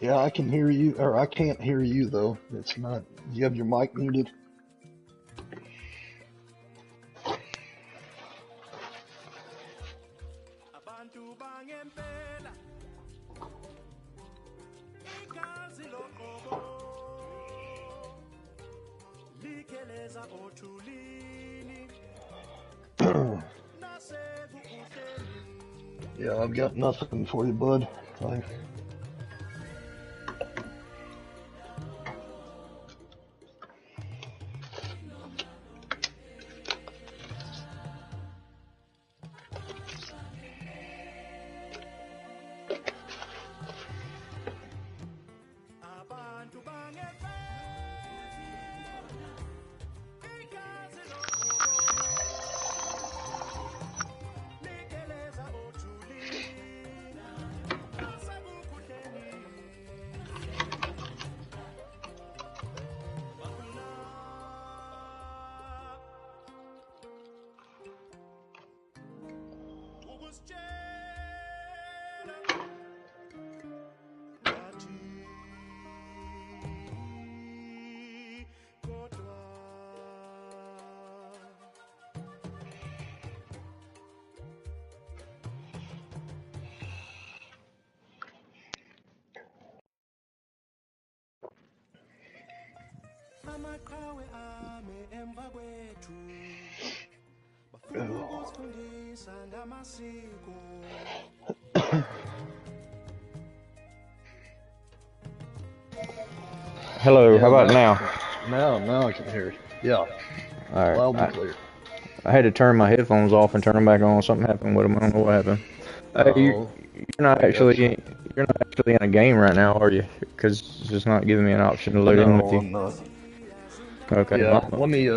Yeah, I can hear you, or I can't hear you though. It's not. You have your mic muted. Yeah, I've got nothing for you, bud. I, oh. Hello, Yeah, how about now? Now I can hear you. Yeah, Alright, loud and clear. I had to turn my headphones off and turn them back on. Something happened with them. I don't know what happened. Oh, You're not I got you. actually in a game right now, are you? Because it's just not giving me an option to load in with No, you. I'm not. Okay, Yeah, well, let me.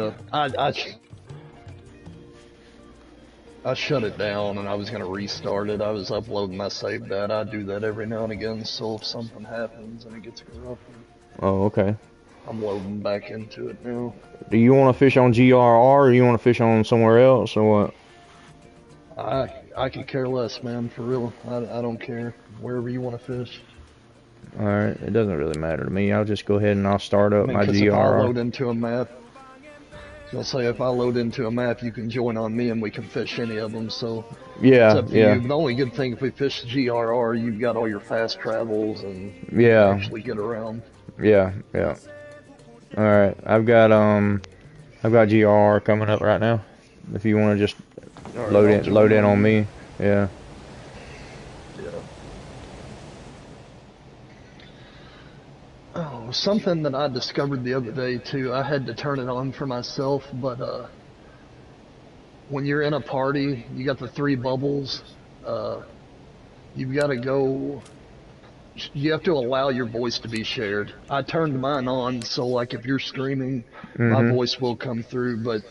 I shut it down and I was gonna restart it. I was uploading my save data. I do that every now and again. So if something happens and it gets corrupted, oh, okay. I'm loading back into it now. Do you want to fish on GRR or you want to fish on somewhere else or what? I could care less, man. For real, I don't care. Wherever you want to fish. Alright, it doesn't really matter to me. I'll just go ahead and I'll start I up mean, my because if I GRR. load into a map, I'll say if I load into a map, you can join on me and we can fish any of them. So it's Yeah, up to yeah, you. But the only good thing if we fish GRR, you've got all your fast travels and you can yeah, actually get around. yeah, yeah. Alright, I've got GRR coming up right now. If you want to just All right, I'll load join in on on you. me. Yeah. Yeah. Oh, something that I discovered the other day too. I had to turn it on for myself, but when you're in a party, you got the three bubbles. Uh, you've got to go. You have to allow your voice to be shared. I turned mine on, so like if you're screaming, my Mhm. voice will come through. But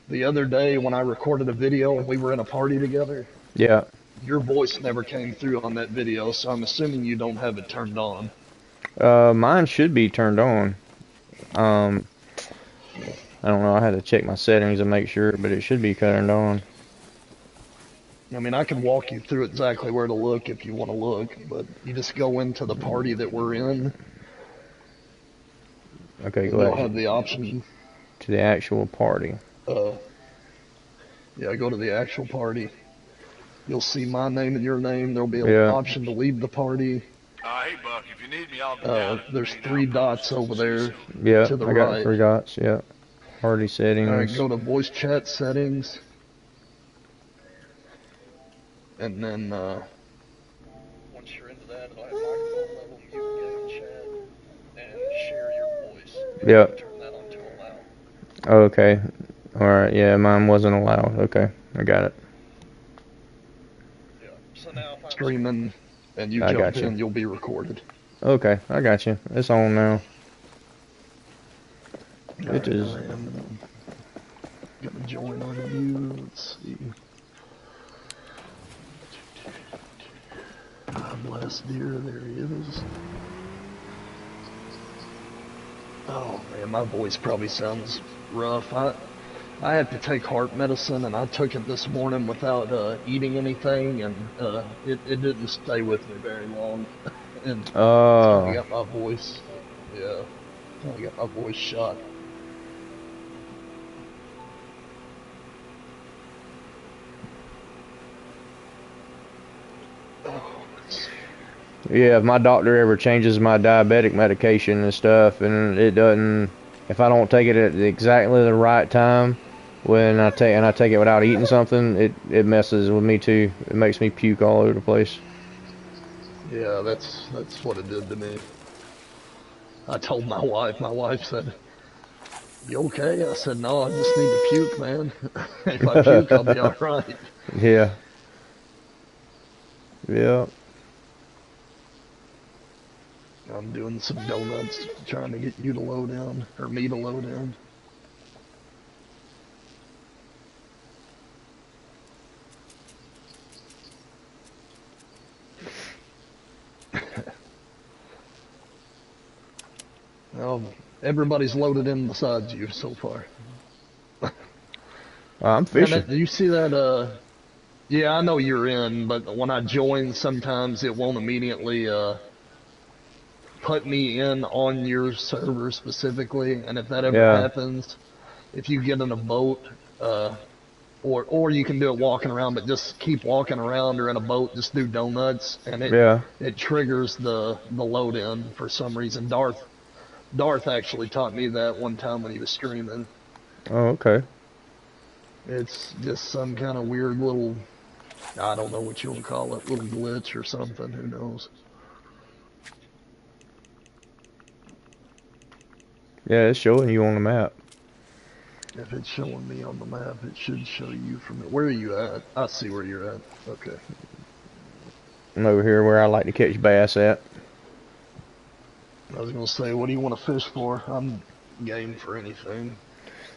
the other day when I recorded a video and we were in a party together, Yeah. your voice never came through on that video, so I'm assuming you don't have it turned on. Mine should be turned on. Um, I don't know. I had to check my settings to make sure, but it should be turned on. I mean, I can walk you through exactly where to look if you want to look, but you just go into the party that we're in, Okay, and go you'll ahead have the option. to the actual party. Uh, yeah, go to the actual party. You'll see my name and your name. There'll be an Yeah. option to leave the party. Hey, Buck, if you need me, I'll be down at the There's main three outpost. dots over See you there soon. Yeah, to the I got right. 3 dots. Yeah. Party All right, settings. go to voice chat settings, and then once you're into that, it'll have microphone level, mute game chat, and share your voice. And Yeah. you can turn that on to allow. Okay. All right. Yeah, mine wasn't allowed. Okay, I got it. Yeah. So now if I'm screaming and you I jump got you. in, you'll be recorded. Okay, I got you. It's on now. It Alright, is. I am gonna join on you. Let's see. Blast deer, there he is. Oh man, my voice probably sounds rough. I have to take heart medicine, and I took it this morning without eating anything, and it didn't stay with me very long, and so I Oh, got my voice, yeah, I got my voice shot. Oh, yeah. If my doctor ever changes my diabetic medication and stuff, and it doesn't, if I don't take it at exactly the right time, when I take it without eating something, it messes with me too. It makes me puke all over the place. yeah, that's what it did to me. I told my wife. My wife said, "You okay?" I said, "No, I just need to puke, man. If I puke, I'll be all right." Yeah, yeah. I'm doing some donuts, trying to get you to load in, or me to load in. Everybody's loaded in besides you so far. I'm Man, fishing. do you see that? Yeah, I know you're in, but when I join, sometimes it won't immediately put me in on your server specifically. And if that ever Yeah, happens, if you get in a boat, uh, or you can do it walking around, but just keep walking around or in a boat, just do donuts, and yeah. it triggers the load in for some reason. Darth actually taught me that one time when he was streaming. Oh, okay. It's just some kind of weird little, I don't know what you want to call it, little glitch or something. Who knows? Yeah, it's showing you on the map. If it's showing me on the map, it should show you from it. Where are you at? I see where you're at. Okay. I'm over here where I like to catch bass at. I was gonna say, what do you want to fish for? I'm game for anything.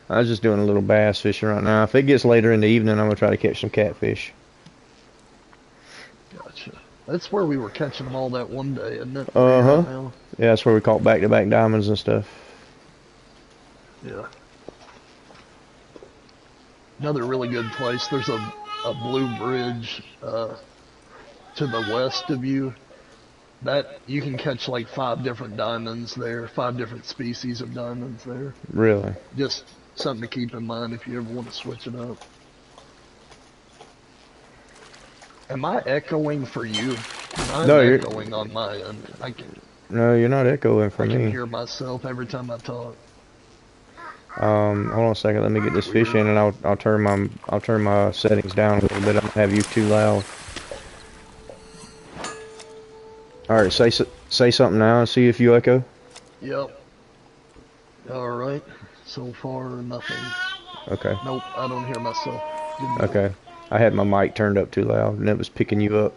I was just doing a little bass fishing right now. If it gets later in the evening, I'm gonna try to catch some catfish. Gotcha. That's where we were catching them all that one day, isn't it? Where Uh you're at huh. now? Yeah, that's where we caught back-to-back diamonds and stuff. Yeah. Another really good place. There's a blue bridge to the west of you that you can catch like 5 different diamonds there, 5 different species of diamonds there. Really? Just something to keep in mind if you ever want to switch it up. Am I echoing for you? 'Cause I'm No, you're echoing on my end. no, you're not echoing for I can me. hear myself every time I talk. Hold on a second. Let me get this fish Weird. in, and I'll turn my settings down a little bit. I don't have you too loud. All right, say something now and see if you echo. Yep. All right. So far, nothing. Okay. Nope, I don't hear myself. Good deal. Okay. I had my mic turned up too loud, and it was picking you up.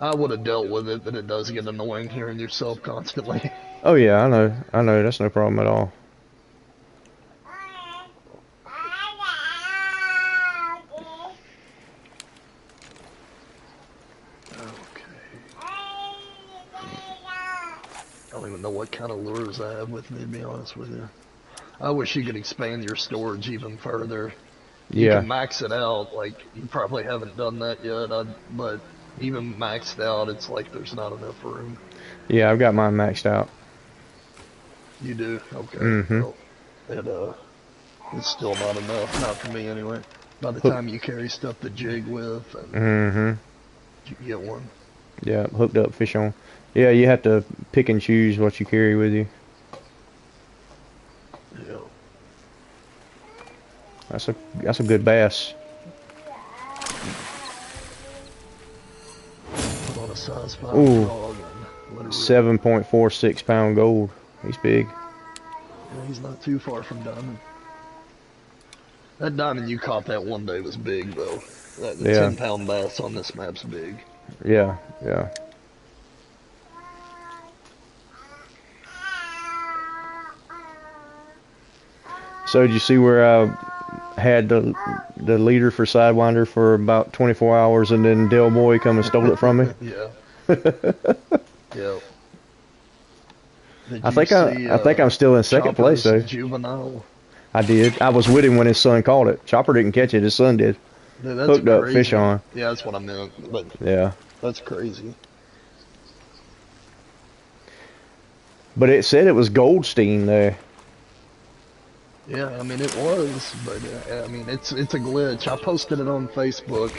I would have dealt with it, but it does get annoying hearing yourself constantly. Oh yeah, I know. I know. That's no problem at all. Okay. I don't even know what kind of lures I have with me, to be honest with you. I wish you could expand your storage even further. You Yeah. can max it out, like, you probably haven't done that yet, but even maxed out, it's like there's not enough room. Yeah, I've got mine maxed out. You do? Okay. Mm-hmm. Well, it's still not enough, not for me anyway. By the Hook. time you carry stuff to jig with, and Mm-hmm. you can get one. Yeah, hooked up fish on. Yeah, you have to pick and choose what you carry with you. Yeah. That's a good bass. Put on a size 5 Ooh, frog and let her rip. 7.46 pound gold. He's big. Yeah, he's not too far from diamond. That diamond you caught that one day was big, though. The Yeah, 10-pound bass on this map's big. yeah, yeah. So did you see where had the leader for Sidewinder for about 24 hours, and then Del Boy come and stole it from me. Yeah. Yeah. I think I'm still in second place though. Juvenile. I did. I was with him when his son caught it. Chopper didn't catch it. His son did. Dude, that's Hooked up crazy. fish on. Yeah, that's what I meant. But Yeah. that's crazy. But it said it was Goldstein there. Yeah, I mean it was, but I mean it's a glitch. I posted it on Facebook.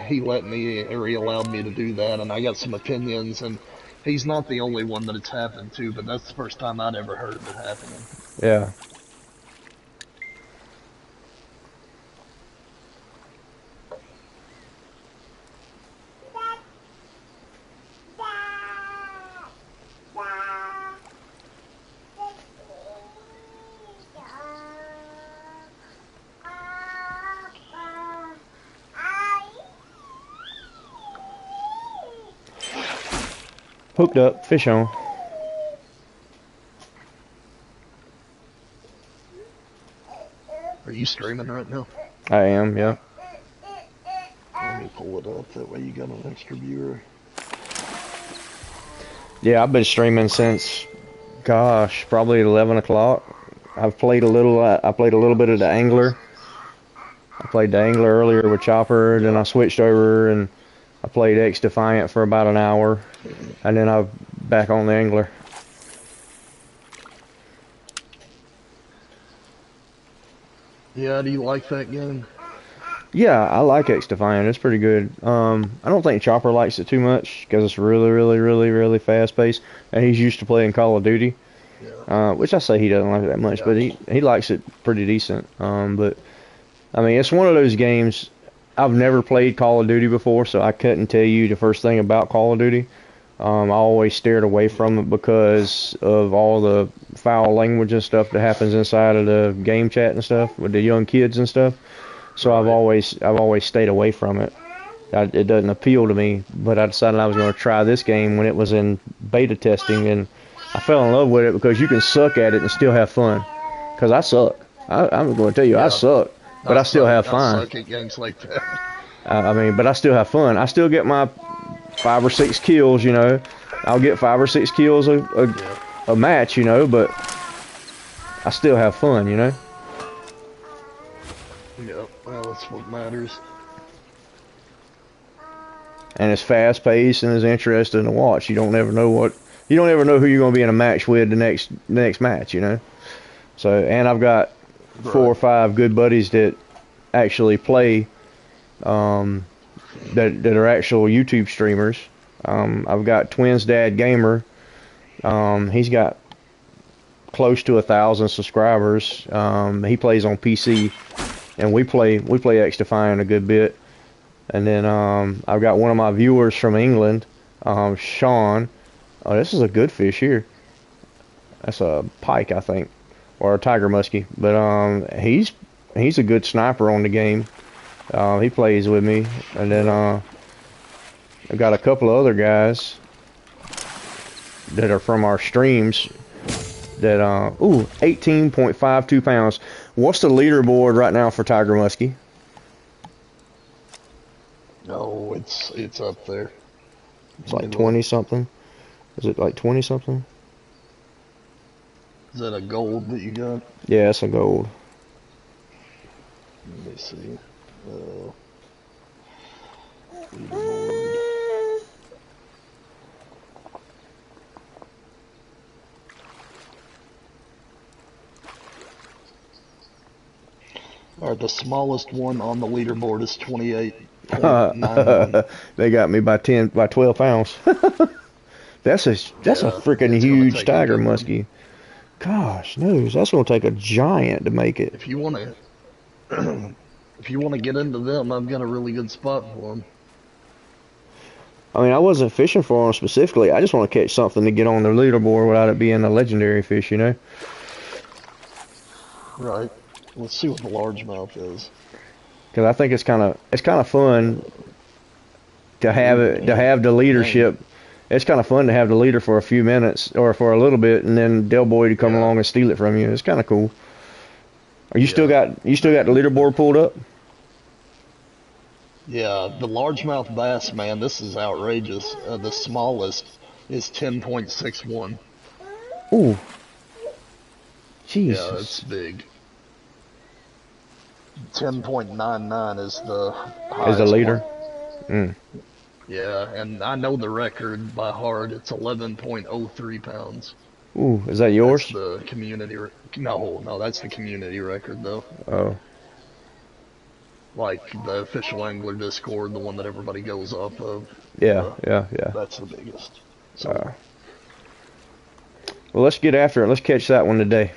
He allowed me to do that, and I got some opinions. And he's not the only one that it's happened to, but that's the first time I'd ever heard of it happening. Yeah. Hooked up, fish on. Are you streaming right now? I am, yeah. Let me pull it up. That way you got an extra viewer. Yeah, I've been streaming since, gosh, probably 11 o'clock. I've played a little. I played a little bit of the Angler. I played the Angler earlier with Chopper, then I switched over and I played X Defiant for about an hour, and then I'm back on the Angler. Yeah, do you like that game? Yeah, I like X Defiant. It's pretty good. I don't think Chopper likes it too much because it's really fast paced, and he's used to playing Call of Duty. Yeah. Which I say he doesn't like it that much, Yeah. but he likes it pretty decent. But I mean, it's one of those games. I've never played Call of Duty before, so I couldn't tell you the first thing about Call of Duty. I always steered away from it because of all the foul language and stuff that happens inside of the game chat and stuff with the young kids and stuff. So I've always stayed away from it. It doesn't appeal to me. But I decided I was going to try this game when it was in beta testing, and I fell in love with it because you can suck at it and still have fun. Because I suck. I'm going to tell you, I suck. But I still have fun. I suck at games like that. I mean, but I still have fun. I still get my 5 or 6 kills, you know. I'll get 5 or 6 kills a match, you know, but I still have fun, you know. Yeah, well, that's what matters. And it's fast paced and it's interesting to watch. You don't ever know who you're going to be in a match with the next match, you know. So, and I've got 4 or 5 good buddies that actually play, that are actual YouTube streamers. I've got Twins Dad Gamer. He's got close to 1,000 subscribers. He plays on PC, and we play X Defiant a good bit. And then I've got one of my viewers from England, Sean. Oh, this is a good fish here. That's a pike, I think, or a tiger muskie. But he's a good sniper on the game. He plays with me. And then I've got a couple of other guys that are from our streams that 18.52 pounds. What's the leaderboard right now for tiger muskie? No, it's up there. It's like 20 something. Is it like 20 something? Is that a gold that you got? Yeah, it's a gold. Let me see. Leaderboard. All right, the smallest one on the leaderboard is 28.91. They got me by 12 pounds. That's a freaking huge tiger muskie. Gosh, knows that's gonna take a giant to make it. If you want to, get into them, I've got a really good spot for them. I mean, I wasn't fishing for them specifically. I just want to catch something to get on the leaderboard without it being a legendary fish, you know. Right. Let's see what the largemouth is. Because I think it's kind of fun to have the leadership. It's kind of fun to have the leader for a few minutes or for a little bit, and then Del Boy to come along and steal it from you. It's kind of cool. Are you still got the leaderboard pulled up? Yeah, the largemouth bass, man, this is outrageous. The smallest is 10.61. Ooh. Yeah, it's Jesus. big. 10.99 is the Is the highest leader? one. Yeah, and I know the record by heart. It's 11.03 pounds. Ooh, is that yours? That's the community. No, that's the community record though. Oh. Like the official angler Discord, the one that everybody goes off of. Yeah. That's the biggest. So. Well, let's get after it. Let's catch that one today.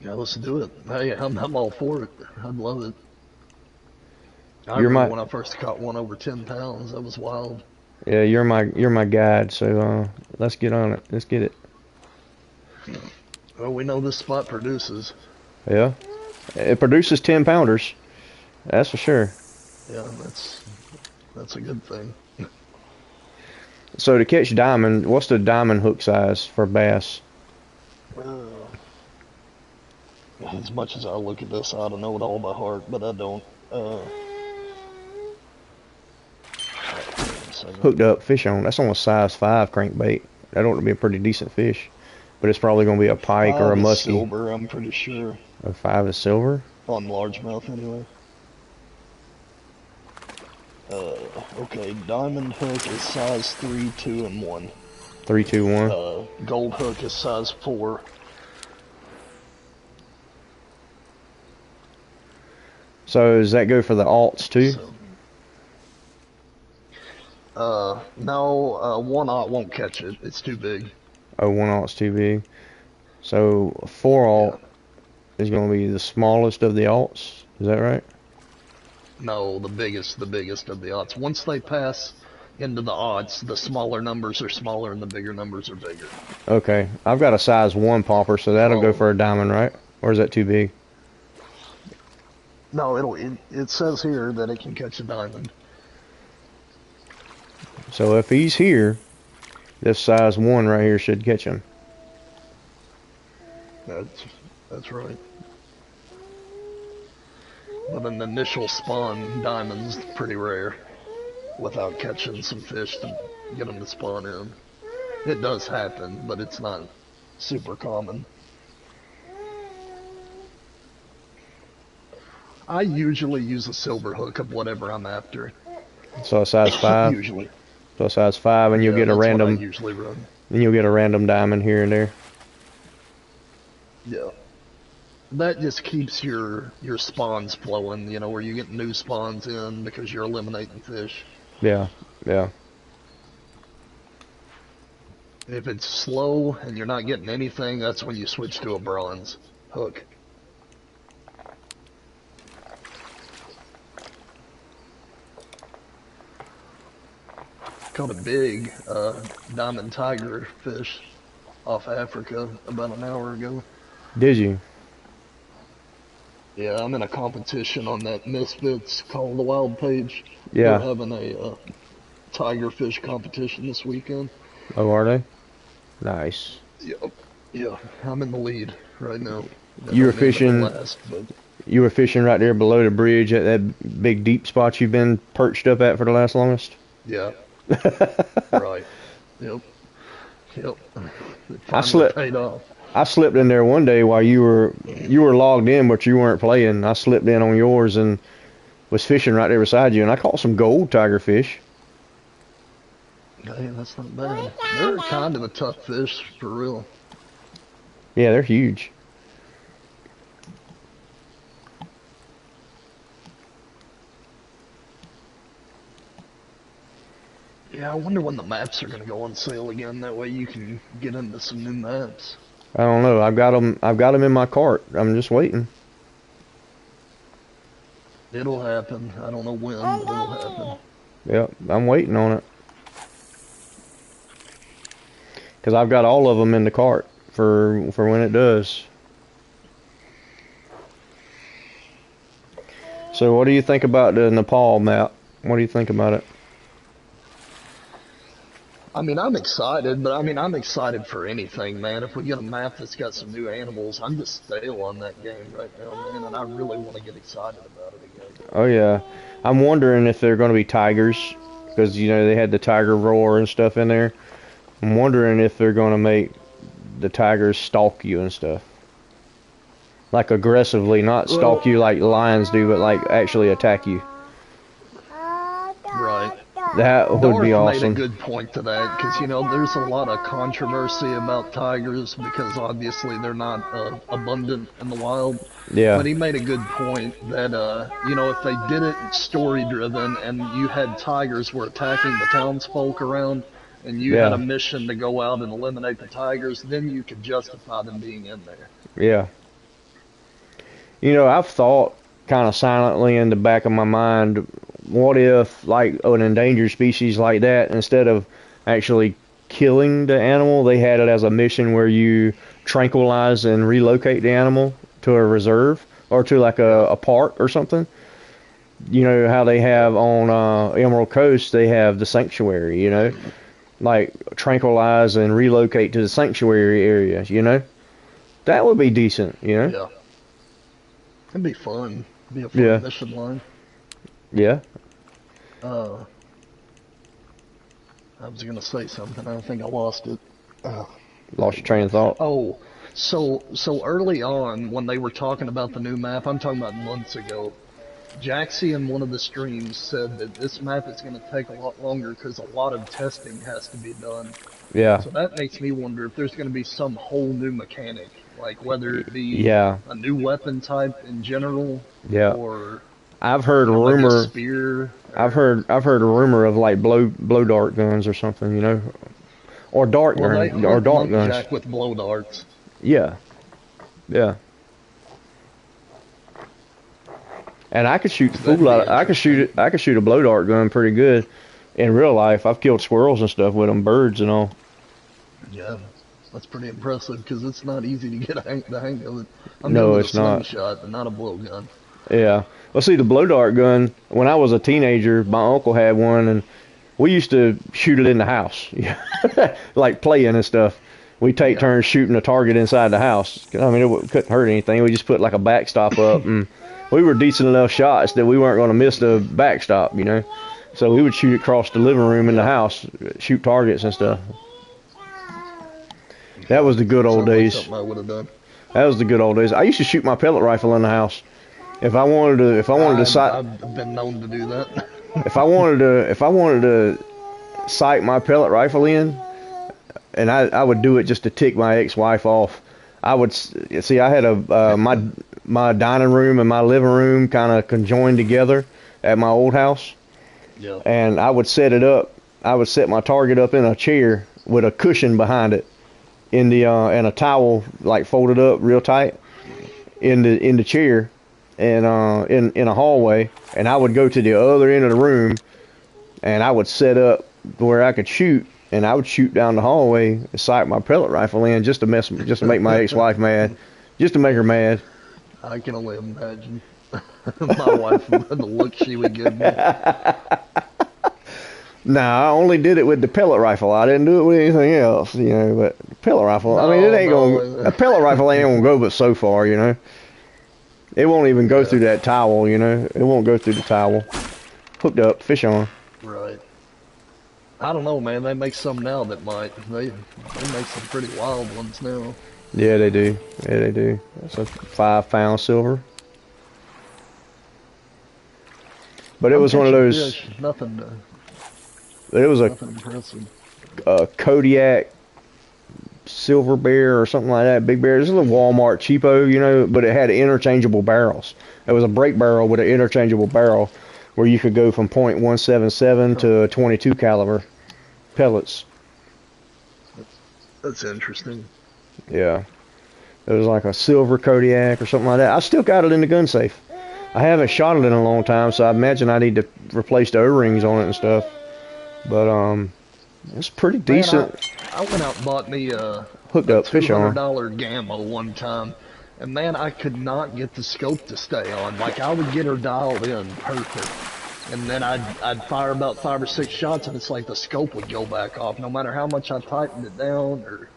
Yeah, let's do it. Hey, I'm all for it. I'd love it. I remember when I first caught one over 10 pounds. That was wild. Yeah, you're my guide. So let's get on it. Let's get it. Well, we know this spot produces. Yeah, it produces 10-pounders. That's for sure. Yeah, that's a good thing. So to catch diamond, what's the diamond hook size for bass? As much as I look at this, I don't know it all by heart, but I don't. Hooked up fish on. That's on a size 5 crankbait. That ought to be a pretty decent fish, but it's probably going to be a pike or a muskie. Silver, I'm pretty sure. A 5 is silver? On largemouth, anyway. Okay, diamond hook is size 3, 2, and 1. 3, 2, 1. Gold hook is size 4. So does that go for the alts too? No, 1/0 won't catch it. It's too big. Oh, 1/0's too big. So 4/0 is going to be the smallest of the alts. Is that right? No, the biggest of the odds. Once they pass into the odds, the smaller numbers are smaller and the bigger numbers are bigger. Okay, I've got a size 1 popper, so that'll go for a diamond, right? Or is that too big? No, it says here that it can catch a diamond. So if he's here, this size 1 right here should catch him. That's right. But an initial spawn diamond's pretty rare without catching some fish to get them to spawn in. It does happen, but it's not super common. I usually use a silver hook of whatever I'm after. So a size 5? Usually. So a size 5, and you'll get a random. What I usually run. Then you'll get a random diamond here and there. Yeah. That just keeps your spawns flowing, you know, where you get new spawns in because you're eliminating fish. Yeah. If it's slow and you're not getting anything, that's when you switch to a bronze hook. Caught a big diamond tiger fish off Africa about an hour ago. Did you? Yeah, I'm in a competition on that Misfits Call of the Wild page. Yeah. We're having a tiger fish competition this weekend. Oh, are they? Nice. Yep. Yeah, I'm in the lead right now. You were fishing. Last, but... You were fishing right there below the bridge at that big deep spot you've been perched up at for the last longest. Yeah. Right. Yep. I slipped in there one day while you were logged in, but you weren't playing. I slipped in on yours and was fishing right there beside you, and I caught some gold tiger fish. Hey, that's not bad. They're kind of a tough fish, for real. Yeah, they're huge. Yeah, I wonder when the maps are going to go on sale again. That way you can get into some new maps. I don't know. I've got them in my cart. I'm just waiting. It'll happen. I don't know when, but it'll happen. Yep, I'm waiting on it. Because I've got all of them in the cart for when it does. So what do you think about the Nepal map? What do you think about it? I mean, I'm excited, but I mean, I'm excited for anything, man. If we get a map that's got some new animals, I'm just stale on that game right now, man, and I really want to get excited about it again. Oh yeah, I'm wondering if they're going to be tigers, because you know they had the tiger roar and stuff in there. I'm wondering if they're going to make the tigers stalk you and stuff, like aggressively, not stalk Well, you like lions do, but like actually attack you. right. That would be Darth made a awesome. good point to that because you know there's a lot of controversy about tigers because obviously they're not abundant in the wild. Yeah, But he made a good point that you know if they did it story driven and you had tigers were attacking the townsfolk around and you had a yeah, mission to go out and eliminate the tigers, then you could justify them being in there. yeah. You know, I've thought kind of silently in the back of my mind, what if, like, an endangered species like that, instead of actually killing the animal, they had it as a mission where you tranquilize and relocate the animal to a reserve or to like Yeah. a park or something. You know how they have on Emerald Coast, they have the sanctuary, you know, like tranquilize and relocate to the sanctuary area, you know? That would be decent, you know? Yeah. It'd be fun. Be a Yeah, fun mission line. yeah. Uh, I was gonna say something. I think I lost it. Uh, Lost your train of thought. oh, so early on when they were talking about the new map, I'm talking about months ago. Jaxie in one of the streams said that this map is going to take a lot longer because a lot of testing has to be done. Yeah, So that makes me wonder if there's going to be some whole new mechanic, like whether it be yeah, a new weapon type in general, yeah. or I've heard you a know maybe a rumor. spear, I've or heard a rumor of like blow dart guns or something, you know, or well they hunt dart guns. Monkjack with blow darts. Yeah, yeah. And I could shoot the So that'd fool be out. I could shoot interesting. it. I could shoot a blow dart gun pretty good in real life. I've killed squirrels and stuff with them, birds and all. Yeah, that's pretty impressive because it's not easy to get the hang of it. I'm good No, with a it's not. slingshot, but not a blowgun. Yeah. Well, see, the blow dart gun. When I was a teenager, my uncle had one, and we used to shoot it in the house, like playing and stuff. We take Yeah, turns shooting a target inside the house. I mean, couldn't hurt anything. We just put like a backstop up, and we were decent enough shots that we weren't going to miss the backstop, you know. So we would shoot across the living room in the yeah. house, shoot targets and stuff. That was the good old Sounds like days. something I would have done. That was the good old days. I used to shoot my pellet rifle in the house. If I wanted to sight, I've been known to do that. if I wanted to sight my pellet rifle in, and I would do it just to tick my ex-wife off. I would see I had my dining room and my living room kind of conjoined together at my old house, Yeah. and I would set it up. I would set my target up in a chair with a cushion behind it, in the and a towel like folded up real tight in the chair, and in a hallway, and I would go to the other end of the room, and I would set up where I could shoot, and I would shoot down the hallway and sight my pellet rifle in just to make my ex-wife mad, just to make her mad. I can only imagine my wife the look she would give me. Nah, I only did it with the pellet rifle. I didn't do it with anything else, you know. But the pellet rifle, I mean, it No, ain't gonna. A no. pellet rifle ain't gonna go but so far, you know. It won't even go Yeah, through that towel, you know. It won't go through the towel. Hooked up, fish on. right. I don't know, man. They make some now that might. They make some pretty wild ones now. Yeah, they do. Yeah, they do. That's a 5 pound silver. But it I'm was one of catching those. fish. Nothing. It was Nothing impressive. a Kodiak Silver Bear or something like that. Big Bear. This is a Walmart cheapo, you know. But it had interchangeable barrels. It was a break barrel with an interchangeable barrel, where you could go from .177 Huh. to 22 caliber pellets. That's interesting. Yeah. It was like a silver Kodiak or something like that. I still got it in the gun safe. I haven't shot it in a long time, so I imagine I need to replace the O-rings on it and stuff. But it's pretty Man, decent. I went out and bought me Hooked a up fish on. $200 Gamma one time, and man, I could not get the scope to stay on. Like I would get her dialed in perfect, and then I'd fire about 5 or 6 shots, and it's like the scope would go back off, no matter how much I tightened it down or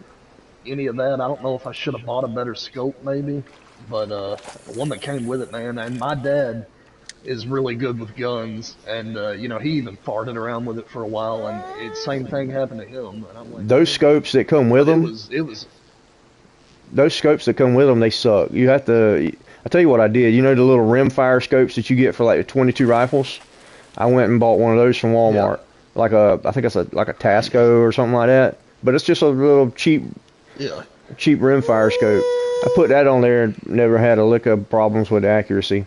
any of that. I don't know if I should have bought a better scope, maybe, but the one that came with it, man. And my dad is really good with guns, and you know, he even farted around with it for a while, and same thing happened to him. And I'm like, those scopes that come with them, it was. Those scopes that come with them, they suck. You have to. I tell you what I did. You know the little rimfire scopes that you get for like the 22 rifles. I went and bought one of those from Walmart, I think it's like a Tasco or something like that. But it's just a little cheap rimfire scope. I put that on there and never had a lick of problems with accuracy.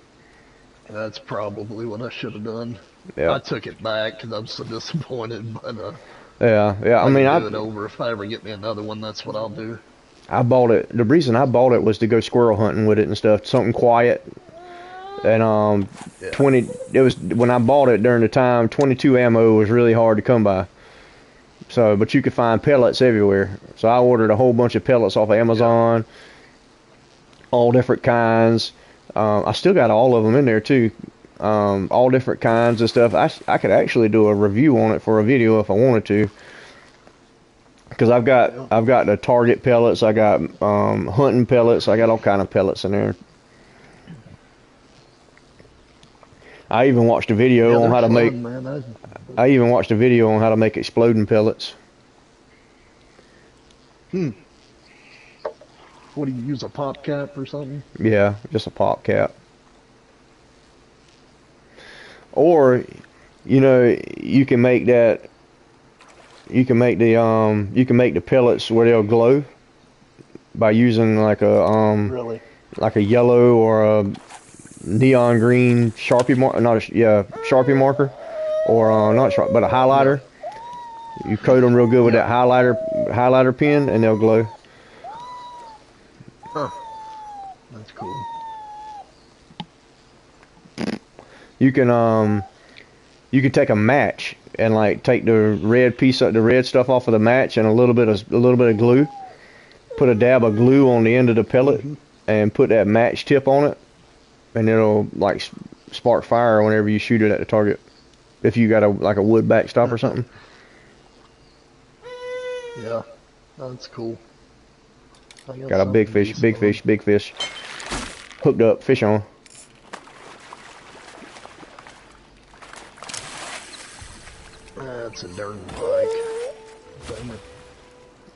That's probably what I should have done. Yeah. I took it back because I'm so disappointed. But yeah. I mean, I'll do it over. If I ever get me another one, that's what I'll do. I bought it. The reason I bought it was to go squirrel hunting with it and stuff. Something quiet. And 20. It was when I bought it during the time. 22 ammo was really hard to come by. So, but you could find pellets everywhere. So I ordered a whole bunch of pellets off of Amazon. All different kinds. I still got all of them in there too. All different kinds of stuff. I could actually do a review on it for a video if I wanted to. Because I've got the target pellets. I got hunting pellets. I got all kind of pellets in there. I even watched a video on how to make. I even watched a video on how to make exploding pellets. What do you use, a pop cap or something? Yeah, just a pop cap. Or, you know, you can make that. You can make the pellets where they'll glow by using like a like a yellow or a neon green Sharpie marker, Sharpie marker, or not Sharpie, but a highlighter. You coat them real good with that highlighter pen, and they'll glow. Huh. That's cool. You can take a match and like take the red stuff off of the match and a little bit of glue. Put a dab of glue on the end of the pellet and put that match tip on it, and it'll like spark fire whenever you shoot it at the target. If you got a wood backstop or something. Yeah, that's cool. Got a big fish. Hooked up, fish on. That's a darn pike. Damn it.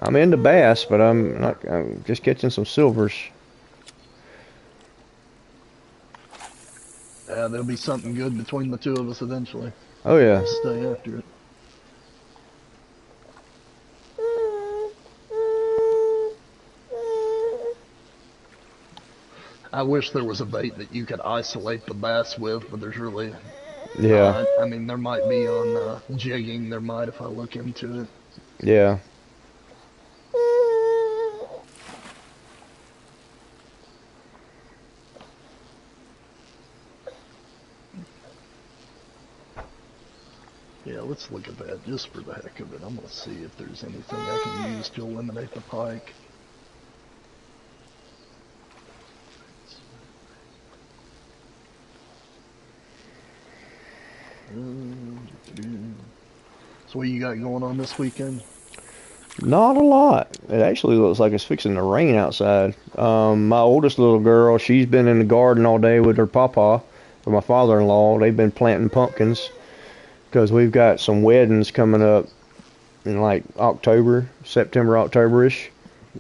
I'm into bass, but I'm just catching some silvers. Yeah, there'll be something good between the two of us eventually. Oh yeah. Stay after it. I wish there was a bait that you could isolate the bass with, but there's really... Yeah. I mean, there might be on jigging, there might if I look into it. Yeah. Yeah, let's look at that just for the heck of it. I'm going to see if there's anything I can use to eliminate the pike. So what you got going on this weekend? Not a lot. It actually looks like it's fixing to rain outside. My oldest little girl, she's been in the garden all day with her papa, with my father-in-law. They've been planting pumpkins because we've got some weddings coming up in like September, October-ish,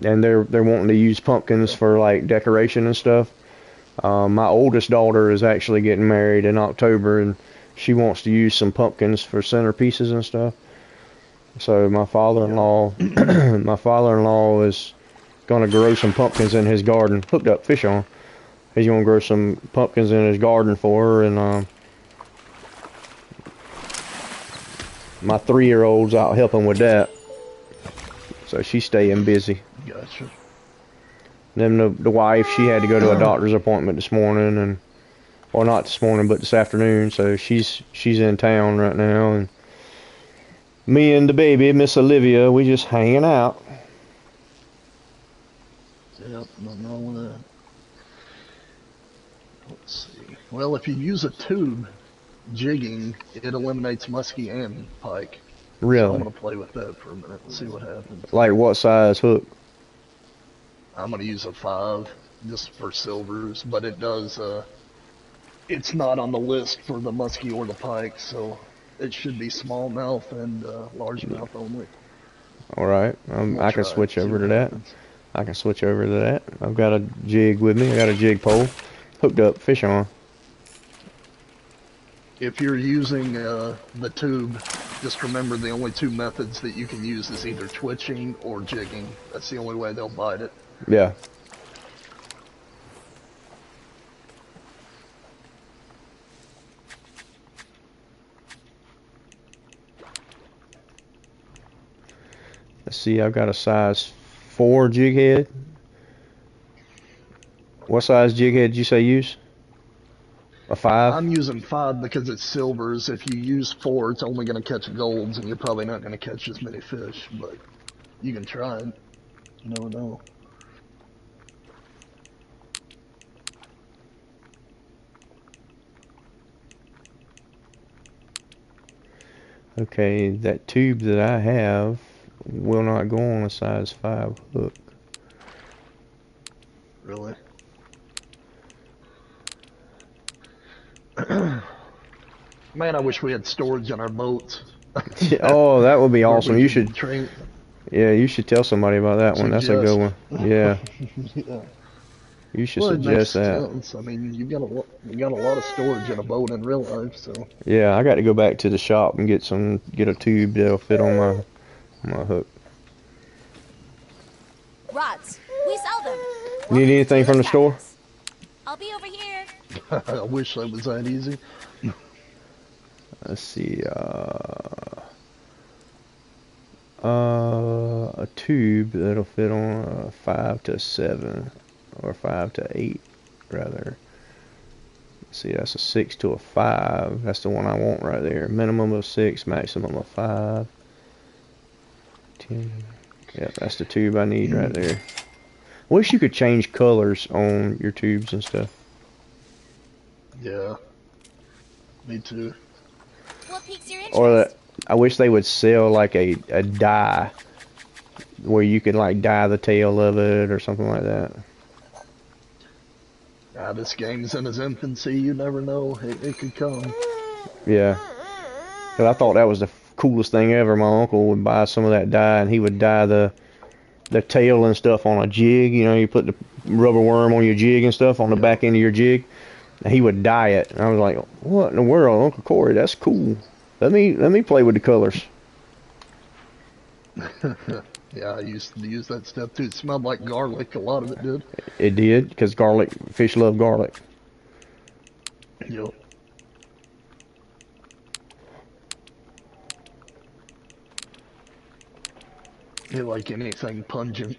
and they're wanting to use pumpkins for like decoration and stuff. My oldest daughter is actually getting married in October, and she wants to use some pumpkins for centerpieces and stuff. So my father-in-law is gonna grow some pumpkins in his garden. Hooked up, fish on. He's gonna grow some pumpkins in his garden for her, and my 3-year-old's out helping with that. So she's staying busy. Gotcha. Then the wife, she had to go to a doctor's appointment this morning, or not this morning, but this afternoon. So she's in town right now, and me and the baby, Miss Olivia, we just hanging out. Yep, nothing wrong with that. Let's see. Well, if you use a tube, jigging, it eliminates muskie and pike. So I'm Really? gonna play with that for a minute and see what happens. Like what size hook? I'm gonna use a 5 just for silvers, but it does. It's not on the list for the muskie or the pike, so it should be smallmouth and largemouth only. All right. We'll I can try it, switch see over what to that. happens. I can switch over to that. I've got a jig with me. I got a jig pole hooked up, fish on. If you're using the tube, just remember the only 2 methods that you can use is either twitching or jigging. That's the only way they'll bite it. Yeah. Let's see, I've got a size 4 jig head. What size jig head did you say use? A 5? I'm using 5 because it's silvers. If you use 4, it's only going to catch golds, and you're probably not going to catch as many fish, but you can try it. You never know. Okay, that tube that I have will not go on a size 5 hook. Really? Man, I wish we had storage on our boats. Oh, that would be Where awesome. we You could should, train. yeah, you should tell somebody about that one. That's a good one. Yeah, Yeah. you should Well, it makes suggest that. sense. I mean, you got a lot of storage in a boat in real life, so. Yeah, I got to go back to the shop and get a tube that'll fit on my hook. Rods. We sell them. Need anything from the store? I'll be over here. I wish that was that easy. Let's see, a tube that'll fit on a 5 to 7, or 5 to 8, rather. Let's see, that's a 6 to a 5. That's the one I want right there. Minimum of 6, maximum of 5. 10. Yep, that's the tube I need right there. Wish you could change colors on your tubes and stuff. Yeah. Me too. What piques your interest? Or that, I wish they would sell like a dye where you could like dye the tail of it or something like that. This game's in its infancy. You never know. It could come. Yeah. But I thought that was the coolest thing ever. My uncle would buy some of that dye and he would dye the tail and stuff on a jig. You know, you put the rubber worm on your jig and stuff on the back end of your jig. And he would dye it. And I was like, what in the world, Uncle Corey? That's cool. Let me play with the colors. Yeah, I used to use that stuff too. It smelled like garlic. A lot of it did. It did, because fish love garlic. Yep. They like anything pungent.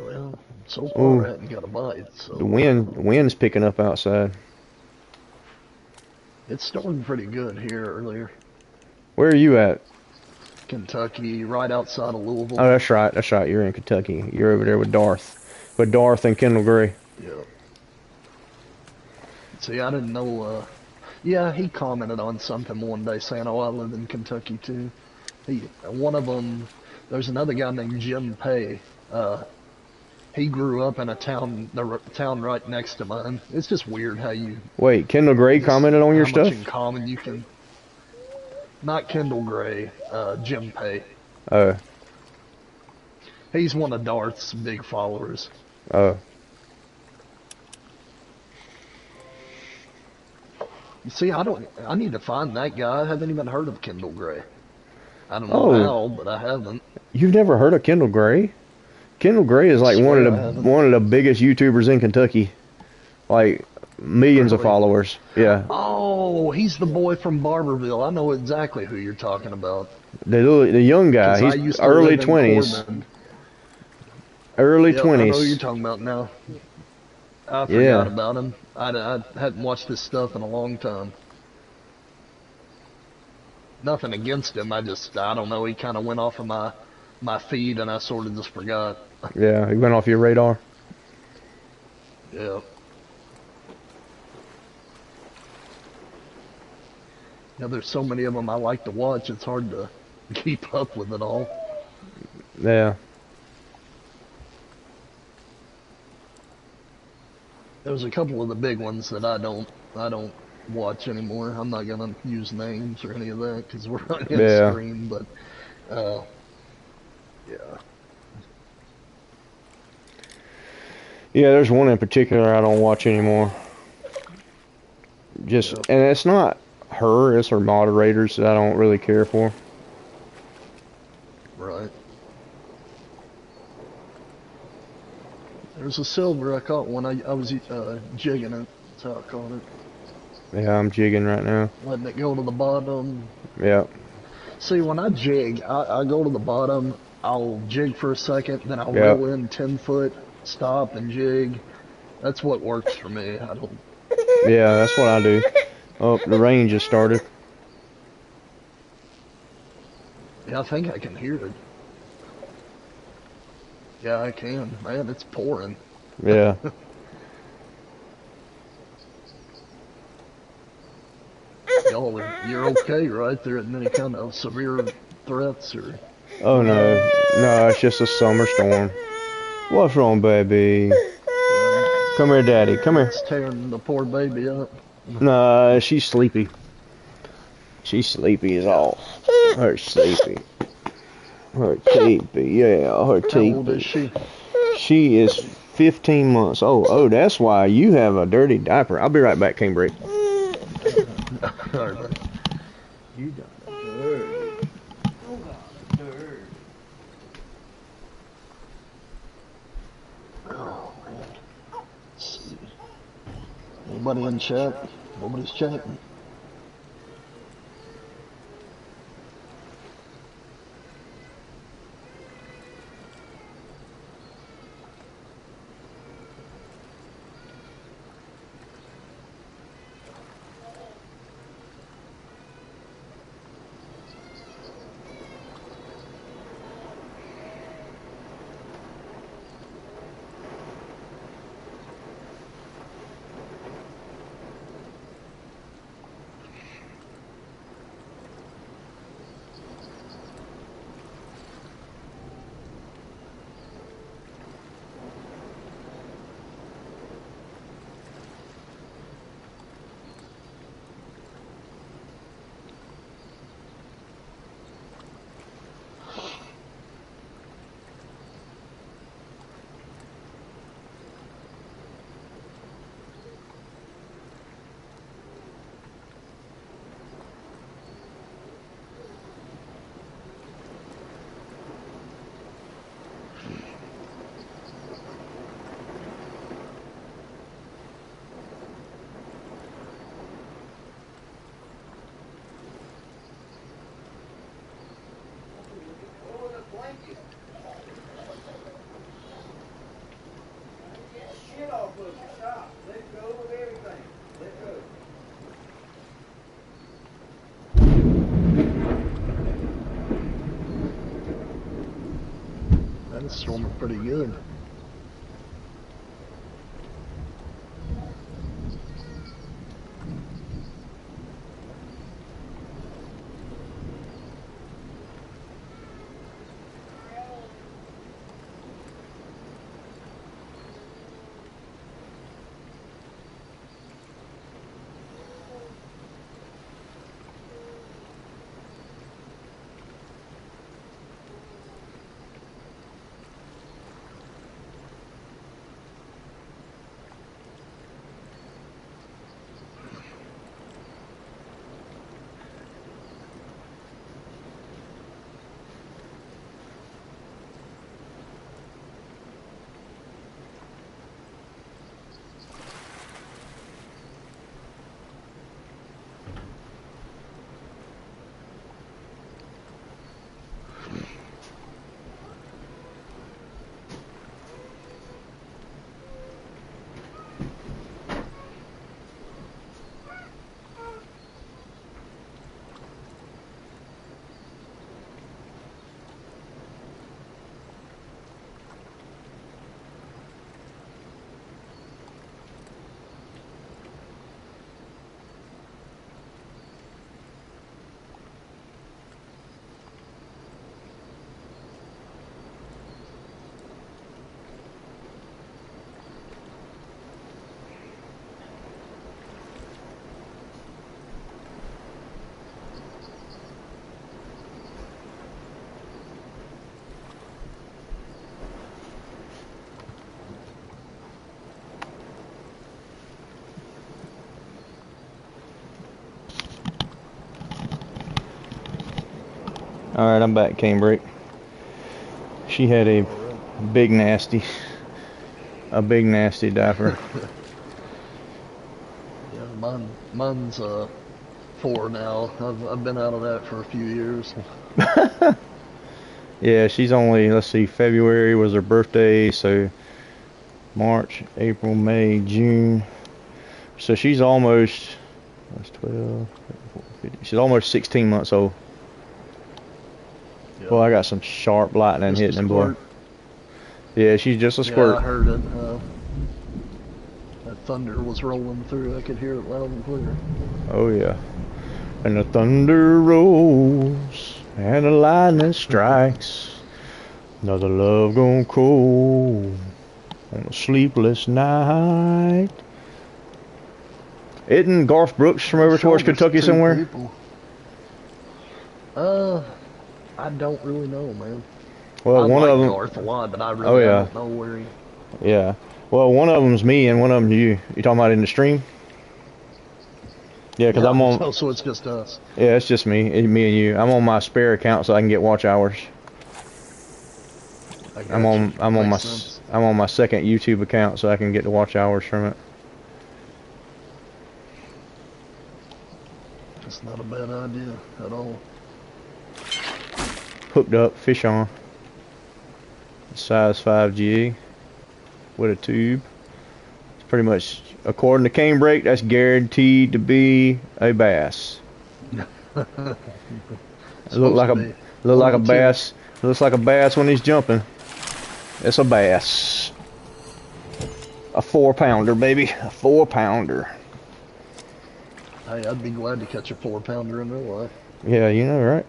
Well, so far Ooh. I haven't got a bite, so. The wind's picking up outside. It's storming pretty good here earlier. Where are you at? Kentucky, right outside of Louisville. Oh, that's right. That's right. You're in Kentucky. You're over there with Darth. With Darth and Kendall Gray. Yeah. See, I didn't know, yeah, he commented on something one day saying, oh, I live in Kentucky too. One of them, there's another guy named Jim Pay. He grew up in the town right next to mine. It's just weird how you... Wait, Kendall Gray commented on your how stuff? much in common you can... Not Kendall Gray, Jim Pay. Oh. He's one of Darth's big followers. Oh. You see, I need to find that guy. I haven't even heard of Kendall Gray. I don't Oh. know how, but I haven't. You've never heard of Kendall Gray? Kendall Gray is like Swear I one haven't. of the biggest YouTubers in Kentucky. Like millions of Really? followers. Yeah. Oh, he's the boy from Barberville. I know exactly who you're talking about. The young guy. 'Cause I He's used to early live in 20s. Corbin. Early Yep, I know who you're 20s. talking about now. I forgot Yeah. about him. I hadn't watched his stuff in a long time. Nothing against him. I don't know. He kind of went off of my feed, and I sort of just forgot. Yeah, he went off your radar. Yeah. Yeah, there's so many of them I like to watch, it's hard to keep up with it all. Yeah. There's a couple of the big ones that I don't watch anymore. I'm not gonna use names or any of that because we're on his Yeah. screen, but uh, yeah. Yeah, there's one in particular I don't watch anymore. Just, Yeah. and it's not her, it's her moderators that I don't really care for. Right. There's a silver I caught when I was jigging it. That's how I caught it. Yeah, I'm jigging right now. Letting it go to the bottom. Yeah. See, when I jig, I go to the bottom, I'll jig for a second, then I'll Yep. reel in 10 foot, stop and jig. That's what works for me. I don't. Yeah, that's what I do. Oh, the rain just started. Yeah, I think I can hear it. Yeah, I can. Man, it's pouring. Yeah. You're okay, right? There isn't any kind of severe threats or. Oh no. No, it's just a summer storm. What's wrong, baby? Come here, daddy. Come here. It's tearing the poor baby up. Nah, she's sleepy. She's sleepy as all. Her sleepy. Her teepee, yeah, her How old is teepee. she? She is 15 months old. Oh, that's why you have a dirty diaper. I'll be right back, King Break. Alright. You got a dirty. Oh, man. Let's see. Anybody in chat? Nobody's chatting. That's storming pretty good. Alright, I'm back, Canebrake. She had a big nasty diaper. Yeah, mine's 4 now. I've been out of that for a few years. Yeah, she's only, let's see, February was her birthday, so March, April, May, June. So she's almost, that's 12, 15, she's almost 16 months old. Yep. Well, I got some sharp lightning Just a hitting them, boy. squirt. Yeah, she's just a squirt. Yeah, I heard it. That thunder was rolling through. I could hear it loud and clear. Oh, yeah. And the thunder rolls, and the lightning strikes. Another love gone cold on a sleepless night. Isn't Garth Brooks from over towards Kentucky somewhere? People. I don't really know, man. Well, I one like of them. Garth a lot, but I really don't know where he. Yeah. Well, one of them's me, and one of them's you. You talking about in the stream? Yeah, because I'm on. Oh, so it's just us. Yeah, it's just me and you. I'm on my spare account so I can get watch hours. I'm on my second YouTube account so I can get the watch hours from it. It's not a bad idea at all. Hooked up, fish on. Size 5G with a tube. It's pretty much, according to Canebrake, that's guaranteed to be a bass. Look like a bass. Looks like a bass when he's jumping. It's a bass. A 4-pounder, baby. A 4-pounder. Hey, I'd be glad to catch a 4-pounder in real life. Yeah, you know, right?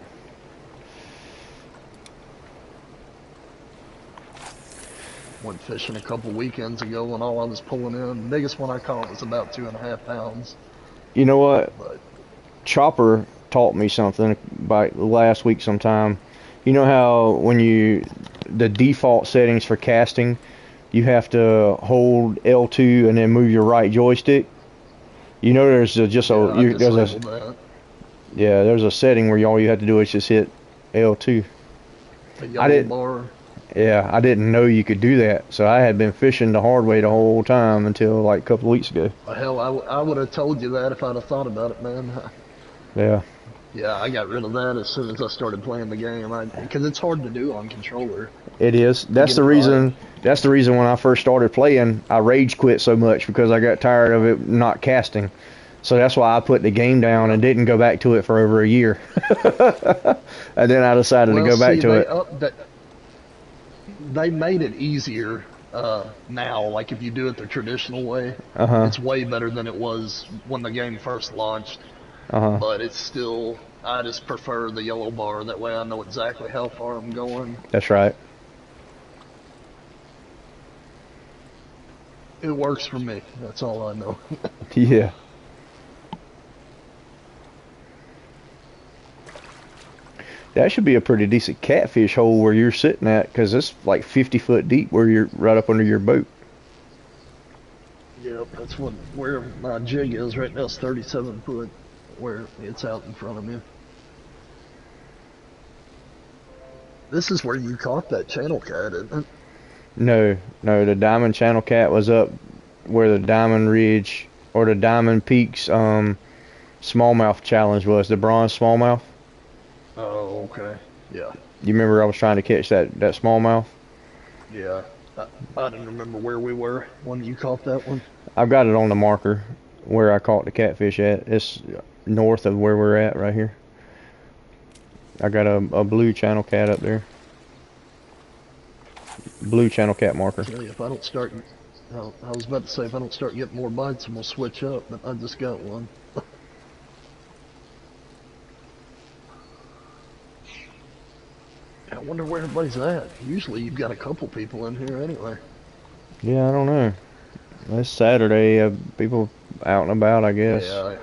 Went fishing a couple weekends ago and all I was pulling in, the biggest one I caught was about 2.5 pounds. You know what? But Chopper taught me something by last week sometime. You know how when the default settings for casting, you have to hold L2 and then move your right joystick? You know there's there's a setting where all you have to do is just hit L2. The yellow bar. Yeah, I didn't know you could do that, so I had been fishing the hard way the whole time until like a couple of weeks ago. Hell, I would have told you that if I'd have thought about it, man. Yeah. Yeah, I got rid of that as soon as I started playing the game, because it's hard to do on controller. It is. That's the reason. That's the reason when I first started playing, I rage quit so much because I got tired of it not casting. So that's why I put the game down and didn't go back to it for over a year. And then I decided to go back to it. They made it easier now. Like if you do it the traditional way, it's way better than it was when the game first launched. But it's still, I just prefer the yellow bar. That way I know exactly how far I'm going. That's right. It works for me. That's all I know. Yeah. That should be a pretty decent catfish hole where you're sitting at, because it's like 50 foot deep where you're right up under your boat. Yep, that's where my jig is right now. It's 37 foot where it's out in front of me. This is where you caught that channel cat, isn't it? No, the Diamond Channel Cat was up where the Diamond Ridge or the Diamond Peaks smallmouth challenge was, the bronze smallmouth. Oh, okay. Yeah. You remember I was trying to catch that smallmouth? Yeah. I didn't remember where we were when you caught that one. I've got it on the marker where I caught the catfish at. It's north of where we're at right here. I got a blue channel cat up there. Blue channel cat marker. Tell you, if I don't start, I was about to say if I don't start getting more bites, I'm gonna switch up. But I just got one. I wonder where everybody's at. Usually you've got a couple people in here anyway. Yeah, I don't know. It's Saturday. People out and about, I guess. Yeah.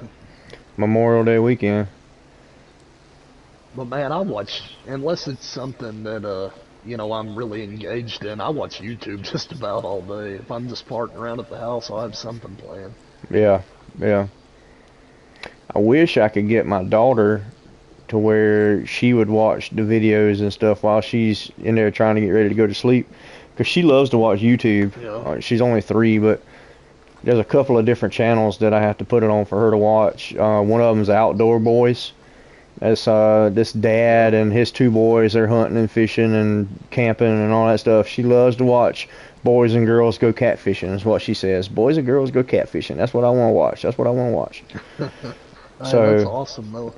Memorial Day weekend. But man, I watch, unless it's something that you know, I'm really engaged in, I watch YouTube just about all day. If I'm just parking around at the house, I'll have something playing. Yeah. I wish I could get my daughter to where she would watch the videos and stuff while she's in there trying to get ready to go to sleep, because she loves to watch YouTube. Yeah. She's only 3, but there's a couple of different channels that I have to put it on for her to watch. One of them's Outdoor Boys. That's this dad and his 2 boys. They're hunting and fishing and camping and all that stuff. She loves to watch boys and girls go catfishing, is what she says. Boys and girls go catfishing. That's what I want to watch. That's what I want to watch. So that's awesome, though.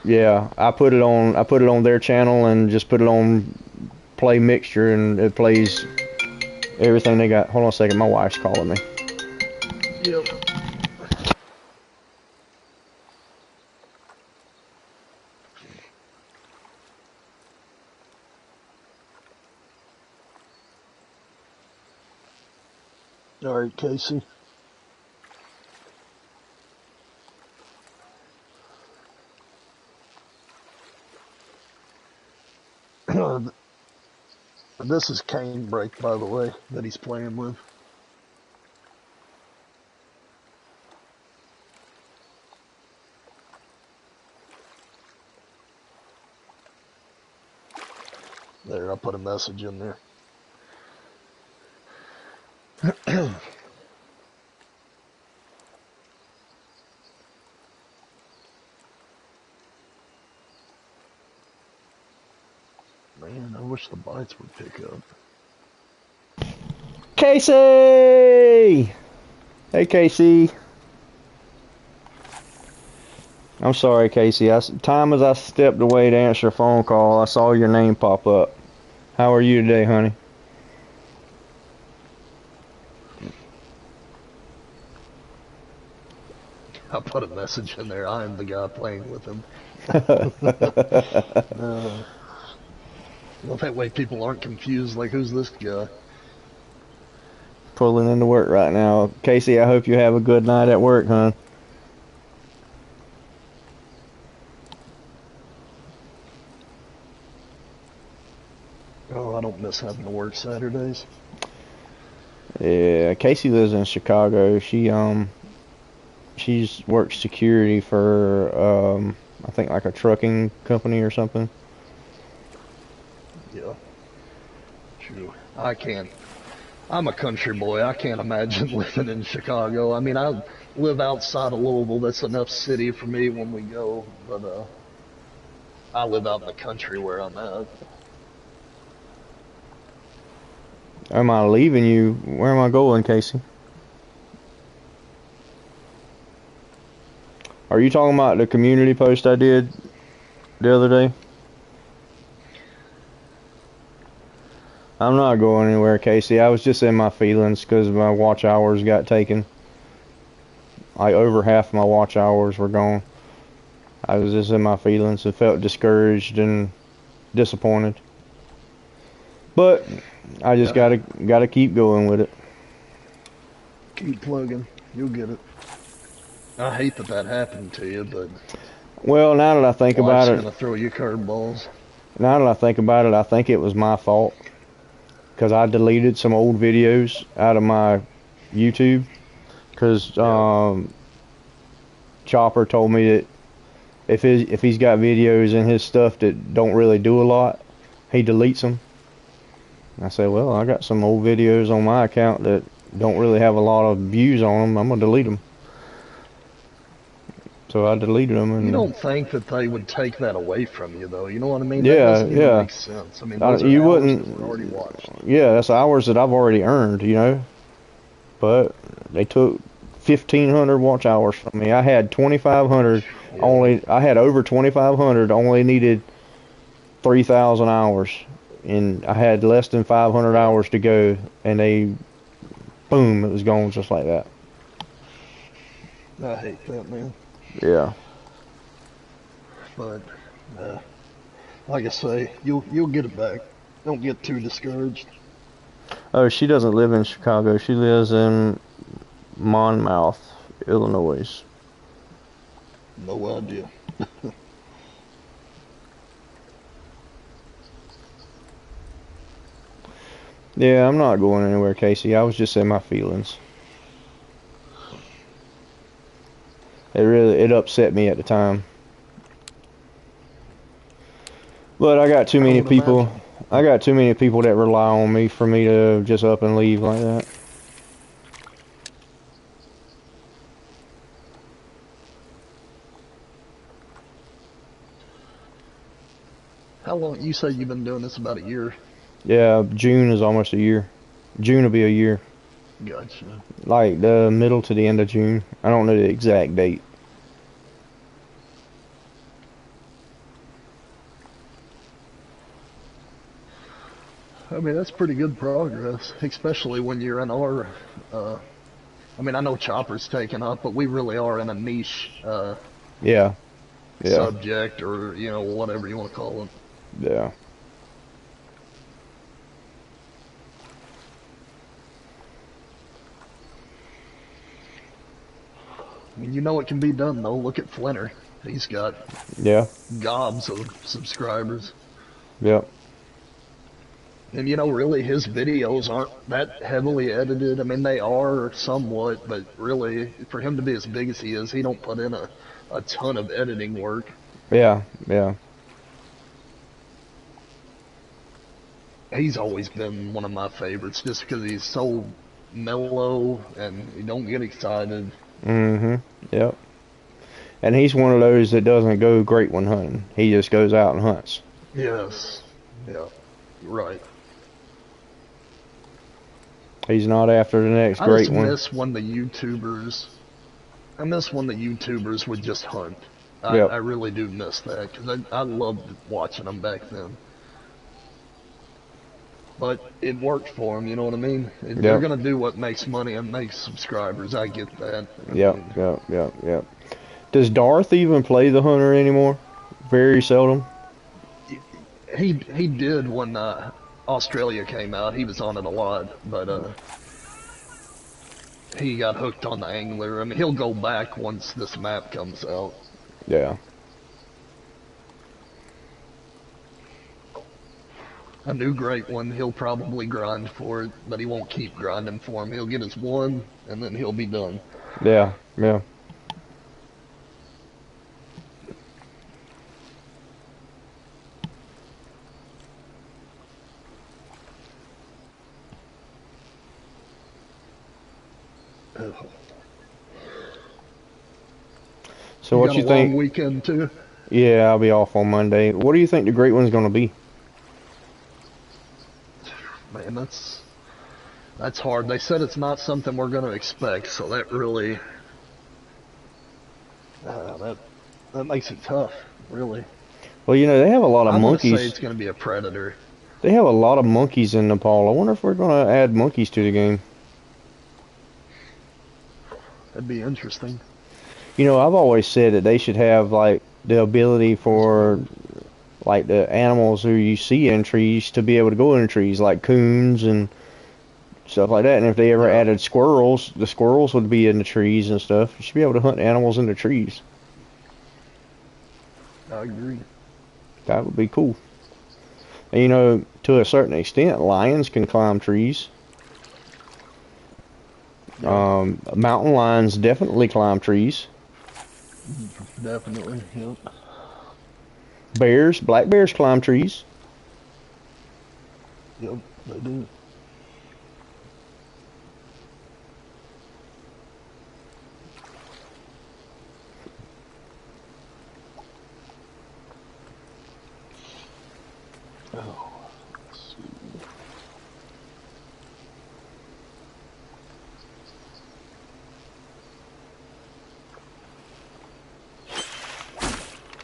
Yeah, I put it on their channel and just put it on play mixture, and it plays everything they got. Hold on a second, my wife's calling me. Yep. All right, Casey. This is Canebrake, by the way, that he's playing with. There, I'll put a message in there. Man, I wish the bites would pick up. Casey! Hey, Casey. I'm sorry, Casey. Time as I stepped away to answer a phone call, I saw your name pop up. How are you today, honey? I put a message in there. I am the guy playing with him. Well, that way people aren't confused, like, who's this guy? Pulling into work right now. Casey, I hope you have a good night at work, hon. Oh, I don't miss having to work Saturdays. Yeah, Casey lives in Chicago. She's works security for I think like a trucking company or something. Yeah. True. I'm a country boy. I can't imagine living in Chicago. I mean, I live outside of Louisville. That's enough city for me when we go. But I live out in the country where I'm at. Am I leaving you? Where am I going, Casey? Are you talking about the community post I did the other day? I'm not going anywhere, Casey. I was just in my feelings because my watch hours got taken. Like over half of my watch hours were gone. I was just in my feelings and felt discouraged and disappointed. But I just gotta keep going with it. Keep plugging. You'll get it. I hate that happened to you, but well, now that I think about it, gonna throw you curveballs. Now that I think about it, I think it was my fault because I deleted some old videos out of my YouTube because Chopper told me that if he's got videos in his stuff that don't really do a lot, he deletes them. I said, well, I got some old videos on my account that don't really have a lot of views on them. I'm gonna delete them. So I deleted them. And you don't think that they would take that away from you, though? You know what I mean? Yeah, that doesn't even yeah. Make sense. I mean, those are you hours wouldn't. that were already watched. Yeah, that's hours that I've already earned, you know. But they took 1,500 watch hours from me. I had 2,500. Yeah. I had over 2,500. Only needed 3,000 hours, and I had less than 500 hours to go. And boom, it was gone just like that. I hate that, man. Yeah. But like I say, you'll get it back. Don't get too discouraged. Oh, she doesn't live in Chicago. She lives in Monmouth, Illinois. No idea. Yeah, I'm not going anywhere, Casey. I was just in my feelings. It upset me at the time. But I got too I many would people. imagine. I got too many people that rely on me for me to just up and leave like that. How long? You say you've been doing this about a year? Yeah, June is almost a year. June will be a year. Gotcha. Like the middle to the end of June. I don't know the exact date. I mean, that's pretty good progress, especially when you're in our. I mean, I know Chopper's taken up, but we really are in a niche Yeah, yeah, subject, or whatever you want to call it. yeah. I mean, it can be done though. Look at Flinter; he's got Yeah, gobs of subscribers. yep. And really his videos aren't that heavily edited. I mean, they are somewhat, but really for him to be as big as he is, he don't put in a ton of editing work. Yeah, yeah. He's always been one of my favorites just because he's so mellow and he don't get excited. Mm-hmm. Yep. And he's one of those that doesn't go great when hunting. He just goes out and hunts. Yes. Yeah. Right. He's not after the next I great just one. miss when the YouTubers. I miss when the YouTubers would just hunt. Yep. I really do miss that because I loved watching them back then. But it worked for them, you know what I mean? They're gonna do what makes money and makes subscribers. I get that. Yep, yep, yep, yep. Does Darth even play the hunter anymore? Very seldom. He did when Australia came out. He was on it a lot, but he got hooked on the angler. I mean, he'll go back once this map comes out. Yeah. A new great one, he'll probably grind for it, but he won't keep grinding for him. He'll get his one, and then he'll be done. Yeah, yeah. So what got you a think? long weekend too? Yeah, I'll be off on Monday. What do you think the great one's going to be? Man, that's hard. They said it's not something we're going to expect, so that really that makes it tough, really. Well, they have a lot of I'm gonna monkeys. say it's going to be a predator. They have a lot of monkeys in Nepal. I wonder if we're going to add monkeys to the game. That'd be interesting. I've always said that they should have like the ability for like the animals who you see in trees to be able to go in trees, like coons and stuff like that. And if they ever added squirrels, the squirrels would be in the trees and stuff. You should be able to hunt animals in the trees. I agree. That would be cool. And to a certain extent, lions can climb trees. Mountain lions definitely climb trees. Definitely, yep. Bears, black bears climb trees. Yep, they do. Oh, let's see.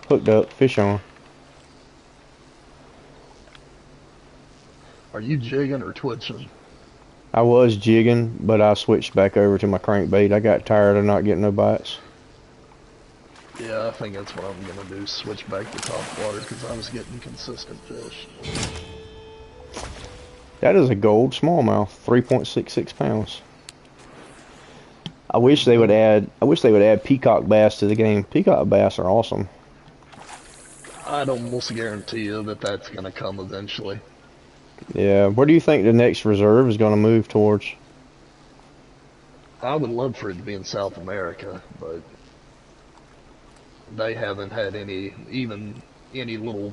Hooked up, fish on. Are you jigging or twitching? I was jigging, but I switched back over to my crankbait. I got tired of not getting no bites. Yeah, I think that's what I'm gonna do. Switch back to top water because I was getting consistent fish. That is a gold smallmouth, 3.66 pounds. I wish they would add peacock bass to the game. Peacock bass are awesome. I'd almost guarantee you that that's gonna come eventually. Yeah, where do you think the next reserve is going to move towards? I would love for it to be in South America, but they haven't had any little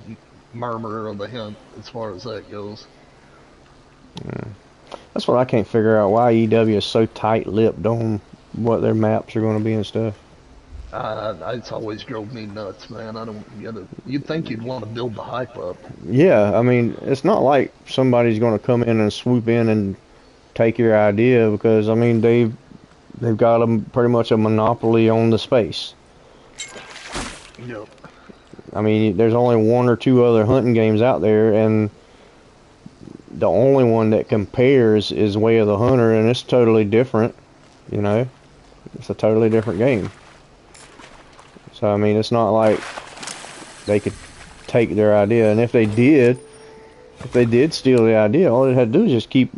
murmur of the hint as far as that goes. That's what I can't figure out, why EW is so tight-lipped on what their maps are going to be and stuff. It's always drove me nuts, man. I don't get it. You'd think you'd want to build the hype up. Yeah, I mean, it's not like somebody's going to come in and swoop in and take your idea, because I mean they've got pretty much a monopoly on the space. Yep. I mean, there's only one or two other hunting games out there, and the only one that compares is Way of the Hunter, and it's totally different. You know, it's a totally different game. So I mean, it's not like they could take their idea, and if they did steal the idea, all they had to do is just keep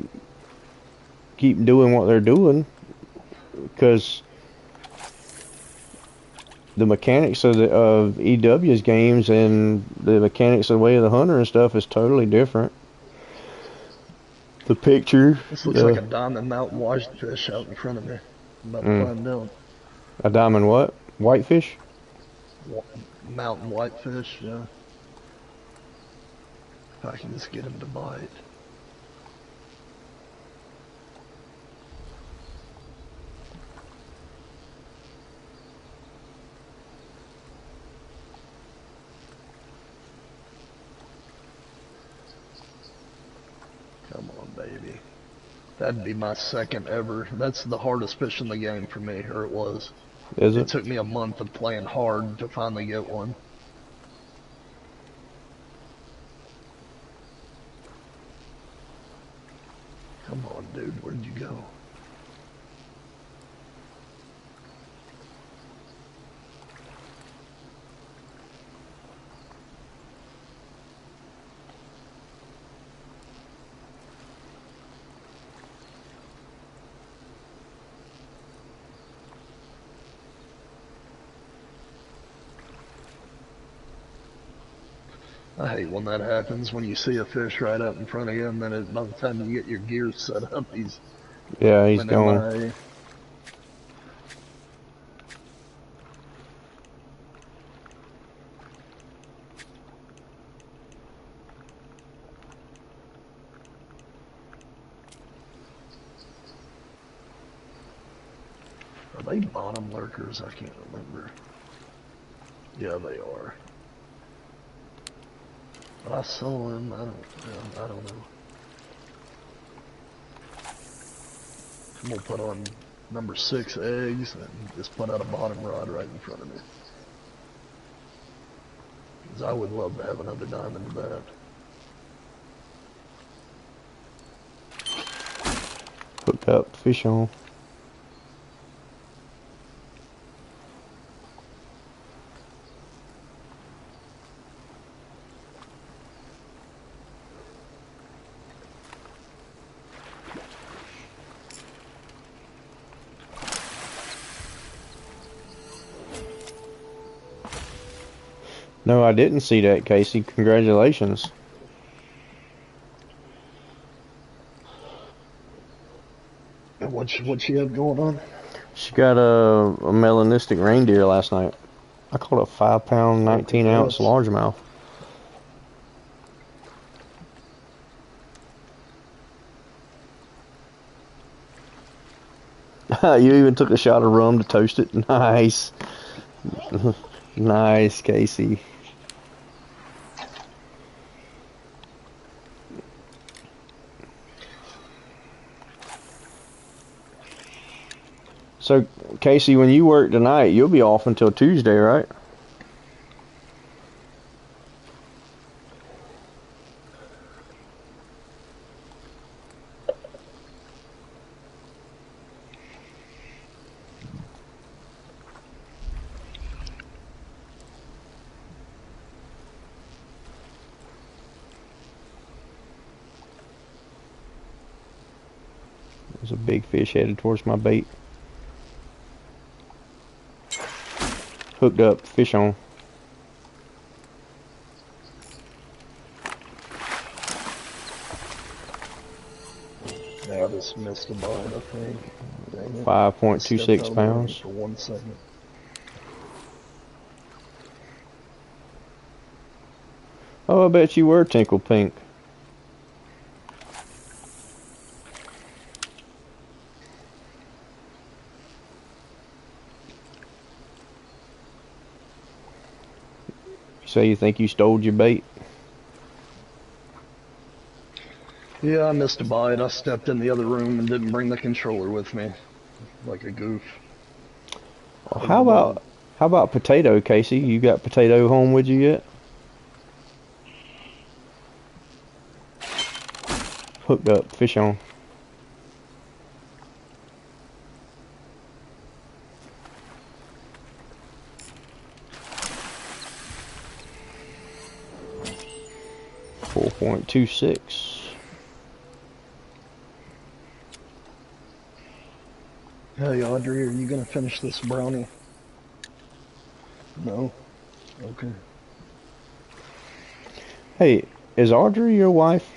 doing what they're doing, because the mechanics of EW's games and the mechanics of Way of the Hunter and stuff is totally different. The picture. This looks like a diamond mountain whitefish out in front of me. I'm about to find out. A diamond what? Whitefish? Mountain whitefish, yeah. If I can just get him to bite. Come on, baby. That'd be my second ever. That's the hardest fish in the game for me, or it was. Is it? It took me a month of playing hard to finally get one. Come on, dude. Where'd you go? I hate when that happens, when you see a fish right out in front of you, and then by the time you get your gear set up, he's gone. Are they bottom lurkers? I can't remember. Yeah, they are. But I saw him. I don't know. I'm gonna put on number 6 eggs and just put out a bottom rod right in front of me. Because I would love to have another diamond to that. Hooked up, fish on. No, I didn't see that, Casey. Congratulations. And what she have going on? She got a melanistic reindeer last night. I caught a 5-pound, 19-ounce largemouth. You even took a shot of rum to toast it. Nice. Nice, Casey. So, Casey, when you work tonight, you'll be off until Tuesday, right? There's a big fish headed towards my bait. Hooked up, fish on. Yeah, I just missed a bite, I think. 5.26 pounds. For 1 second. Oh, I bet you were Tinkle Pink. So you think you stole your bait? Yeah, I missed a bite. I stepped in the other room and didn't bring the controller with me. Like a goof. Well, how about potato, Casey? You got potato home with you yet? Hooked up, fish on. .26. Hey Audrey, are you gonna finish this brownie? No? Okay. Hey, is Audrey your wife?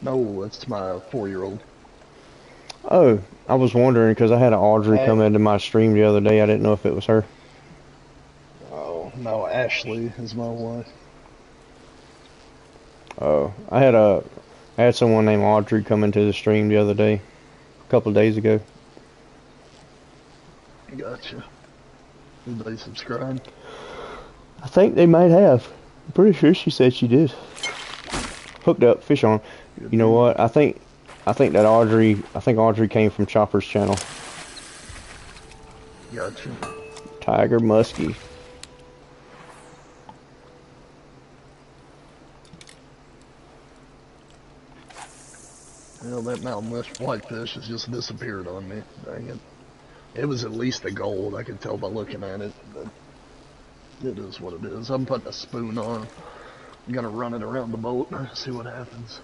No, it's my 4-year-old. Oh, I was wondering because I had an Audrey come into my stream the other day. I didn't know if it was her. Oh, no, Ashley is my wife. Oh, I had someone named Audrey come into the stream the other day, a couple of days ago. Gotcha. Did they subscribe? I think they might have. I'm pretty sure she said she did. Hooked up, fish on. You know what? I think Audrey came from Chopper's channel. Gotcha. Tiger Muskie. Well, that mountain whitefish has just disappeared on me. Dang it. It was at least a gold, I could tell by looking at it, but it is what it is. I'm putting a spoon on. I'm gonna run it around the boat and see what happens.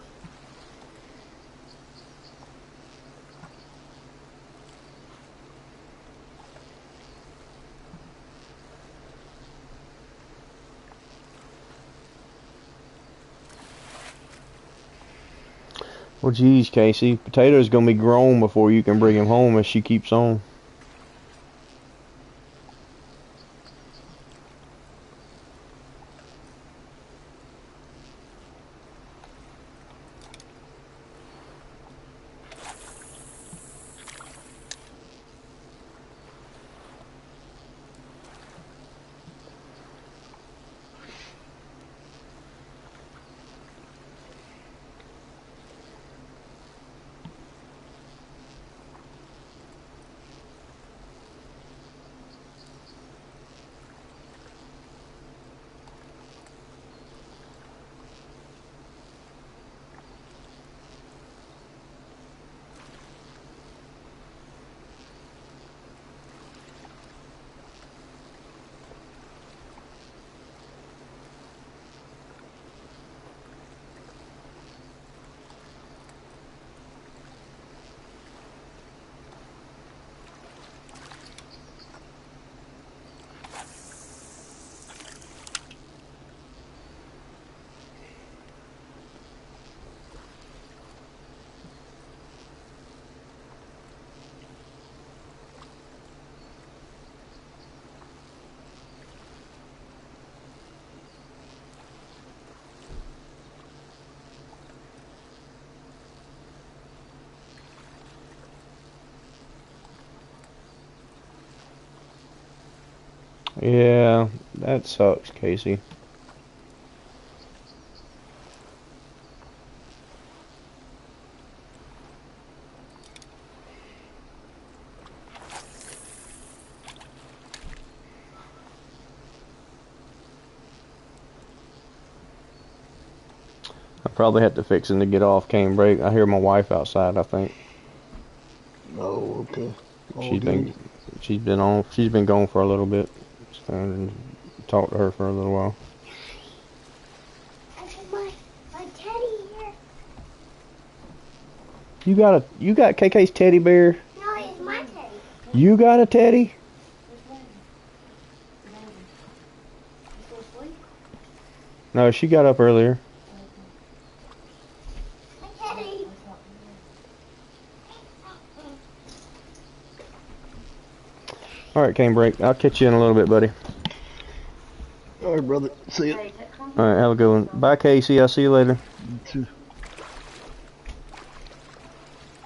Well, geez, Casey, Potato's gonna be grown before you can bring him home if she keeps on. Yeah, that sucks, Casey. I probably have to fix him to get off cane break. I hear my wife outside, I think. Oh, okay. She's been gone for a little bit. And talk to her for a little while. My teddy here. You got KK's teddy bear? No, it's my teddy. You got a teddy? No, she got up earlier. My teddy. Alright, cane break. I'll catch you in a little bit, buddy. All right, brother. See ya. All right, have a good one. Bye, Casey. I'll see you later. You too.